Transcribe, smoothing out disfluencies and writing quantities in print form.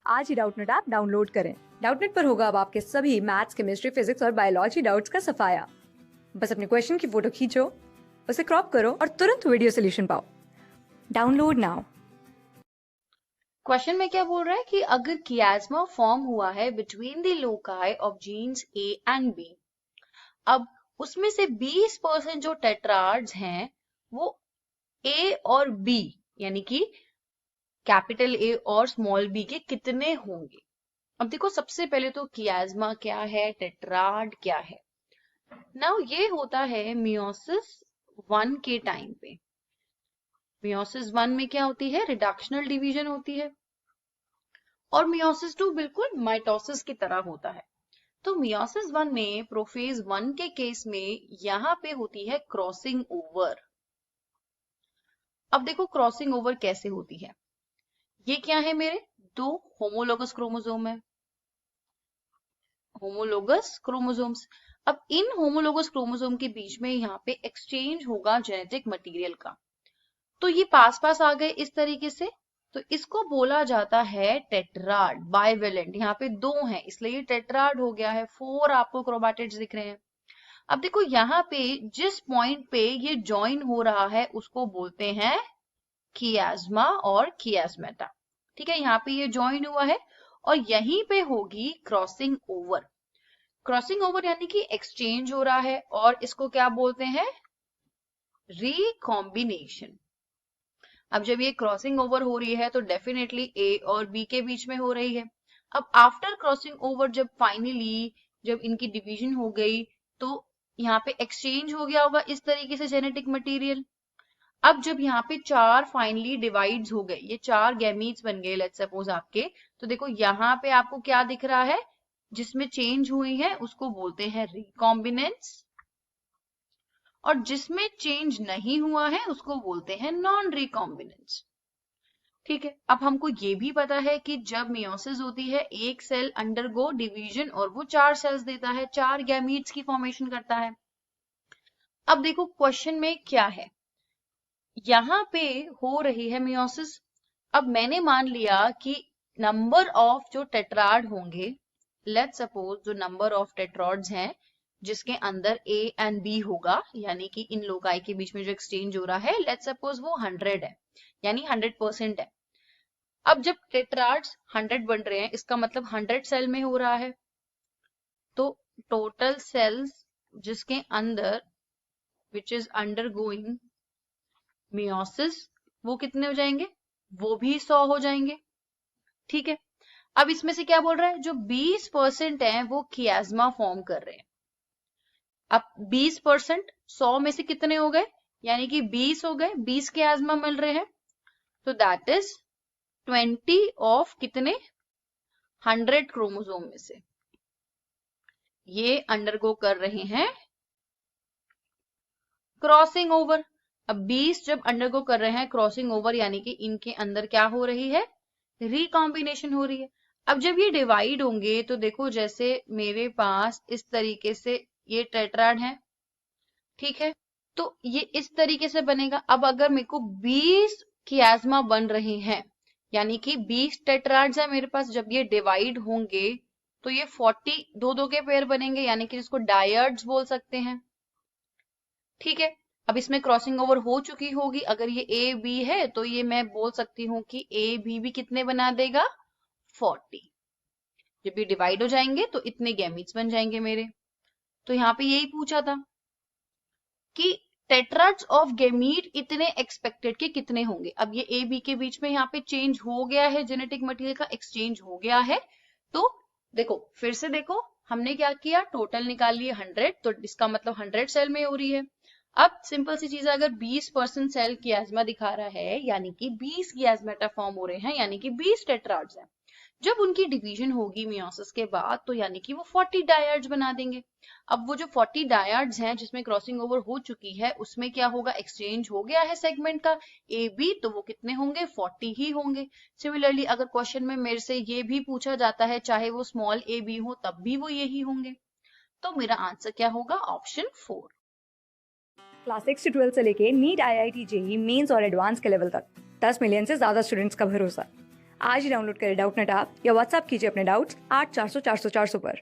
आज ही Doubtnut app download करें। Doubtnut पर होगा अब आपके सभी मैथ्स, केमिस्ट्री, फिजिक्स और बायोलॉजी डाउट्स का सफाया। बस अपने क्वेश्चन की फोटो खींचो, उसे क्रॉप करो और तुरंत वीडियो सोल्यूशन पाओ। Download now. क्वेश्चन में क्या बोल रहा है कि अगर कियास्मा फॉर्म हुआ है between the loci of genes A and B, अब उसमें से 20% जो टेट्राड्स हैं वो ए और बी यानी कि कैपिटल ए और स्मॉल बी के कितने होंगे। अब देखो, सबसे पहले तो कियास्मा क्या है, टेट्राड क्या है। नाउ ये होता है मियोसिस 1 के टाइम पे। मियोसिस 1 में क्या होती है, रिडक्शनल डिवीजन होती है, और मियोसिस 2 बिल्कुल माइटोसिस की तरह होता है। तो मियोसिस 1 में, प्रोफेज 1 के केस में, यहाँ पे होती है क्रॉसिंग ओवर। अब देखो क्रॉसिंग ओवर कैसे होती है। ये क्या है मेरे, दो होमोलोगस क्रोमोसोम है, होमोलोगस क्रोमोसोम्स। अब इन होमोलोगस क्रोमोसोम के बीच में यहाँ पे एक्सचेंज होगा जेनेटिक मटेरियल का। तो ये पास पास आ गए इस तरीके से, तो इसको बोला जाता है टेट्राड, बाइवेलेंट। यहाँ पे दो हैं इसलिए ये टेट्राड हो गया है। 4 आपको क्रोमैटिड्स दिख रहे हैं। अब देखो यहाँ पे जिस पॉइंट पे ये ज्वाइन हो रहा है उसको बोलते हैं कियास्मा और कियास्मेटा। ठीक है, यहाँ पे ये ज्वाइन हुआ है और यहीं पे होगी क्रॉसिंग ओवर। क्रॉसिंग ओवर यानी कि एक्सचेंज हो रहा है, और इसको क्या बोलते हैं, रिकॉम्बिनेशन। अब जब ये क्रॉसिंग ओवर हो रही है तो डेफिनेटली ए और बी के बीच में हो रही है। अब आफ्टर क्रॉसिंग ओवर जब फाइनली जब इनकी डिवीजन हो गई तो यहाँ पे एक्सचेंज हो गया होगा इस तरीके से जेनेटिक मटेरियल। अब जब यहाँ पे 4 फाइनली डिवाइड्स हो गए, ये 4 गैमीट्स बन गए लेट्स सपोज आपके, तो देखो यहाँ पे आपको क्या दिख रहा है, जिसमें चेंज हुई है उसको बोलते हैं रिकॉम्बिनेंस, और जिसमें चेंज नहीं हुआ है उसको बोलते हैं नॉन रिकॉम्बिनेंस। ठीक है, अब हमको ये भी पता है कि जब मियोसिस होती है एक सेल अंडरगो डिवीजन और वो 4 सेल्स देता है, 4 गैमीट्स की फॉर्मेशन करता है। अब देखो क्वेश्चन में क्या है, यहाँ पे हो रही है मियोसिस। अब मैंने मान लिया कि नंबर ऑफ जो टेट्राड होंगे, लेट्स सपोज जो नंबर ऑफ टेट्रॉड्स हैं जिसके अंदर ए एंड बी होगा, यानी कि इन लोकाई के बीच में जो एक्सचेंज हो रहा है, लेट्स सपोज वो 100 है, यानी 100% है। अब जब टेट्राड्स 100 बन रहे हैं इसका मतलब 100 सेल में हो रहा है, तो टोटल सेल्स जिसके अंदर विच इज अंडरगोइंग मियोसिस वो कितने हो जाएंगे, वो भी 100 हो जाएंगे। ठीक है, अब इसमें से क्या बोल रहा है, जो 20% है वो कियास्मा फॉर्म कर रहे हैं। अब 20% 100 में से कितने हो गए, यानी कि 20 हो गए, 20 कियास्मा मिल रहे हैं, तो दैट इज 20 ऑफ कितने, 100 क्रोमोसोम में से ये अंडरगो कर रहे हैं क्रॉसिंग ओवर। अब 20 जब अंडरगो कर रहे हैं क्रॉसिंग ओवर, यानी कि इनके अंदर क्या हो रही है, रिकॉम्बिनेशन हो रही है। अब जब ये डिवाइड होंगे तो देखो जैसे मेरे पास इस तरीके से ये टेट्राड है, ठीक है, तो ये इस तरीके से बनेगा। अब अगर मेरे को 20 कियास्मा बन रहे हैं, यानी कि 20 टेट्राड्स है मेरे पास, जब ये डिवाइड होंगे तो ये 40 दो दो के पेयर बनेंगे, यानी कि इसको डायड्स बोल सकते हैं। ठीक है, अब इसमें क्रॉसिंग ओवर हो चुकी होगी, अगर ये ए बी है तो ये मैं बोल सकती हूँ कि ए बी भी कितने बना देगा, 40। जब ये डिवाइड हो जाएंगे तो इतने गैमीट्स बन जाएंगे मेरे। तो यहाँ पे यही पूछा था कि टेट्राड्स ऑफ गैमीट इतने एक्सपेक्टेड के कितने होंगे। अब ये ए बी के बीच में यहाँ पे चेंज हो गया है, जेनेटिक मटेरियल का एक्सचेंज हो गया है। तो देखो फिर से देखो, हमने क्या किया, टोटल निकाल लिए 100, तो इसका मतलब 100 सेल में हो रही है। अब सिंपल सी चीज है, अगर 20% सेल कियास्मा दिखा रहा है यानी कि 20 कियास्मेटा फॉर्म हो रहे हैं, यानी कि 20 टेट्राड्स हैं। जब उनकी डिवीजन होगी मियोसिस के बाद तो यानी कि वो 40 डायड्स बना देंगे। अब वो जो 40 डायड्स हैं जिसमें क्रॉसिंग ओवर हो चुकी है उसमें क्या होगा, एक्सचेंज हो गया है सेगमेंट का ए बी, तो वो कितने होंगे, 40 ही होंगे। सिमिलरली अगर क्वेश्चन में मेरे से ये भी पूछा जाता है चाहे वो स्मॉल ए बी हो तब भी वो यही होंगे। तो मेरा आंसर क्या होगा, ऑप्शन 4। क्लास 6 से 12 से लेके नीट, IIT, JEE मेंस और एडवांस के लेवल तक 10 मिलियन से ज्यादा स्टूडेंट्स का भरोसा। आज ही डाउनलोड करें डाउटनेट ऐप या व्हाट्सएप कीजिए अपने डाउट्स 8400 400 400 पर।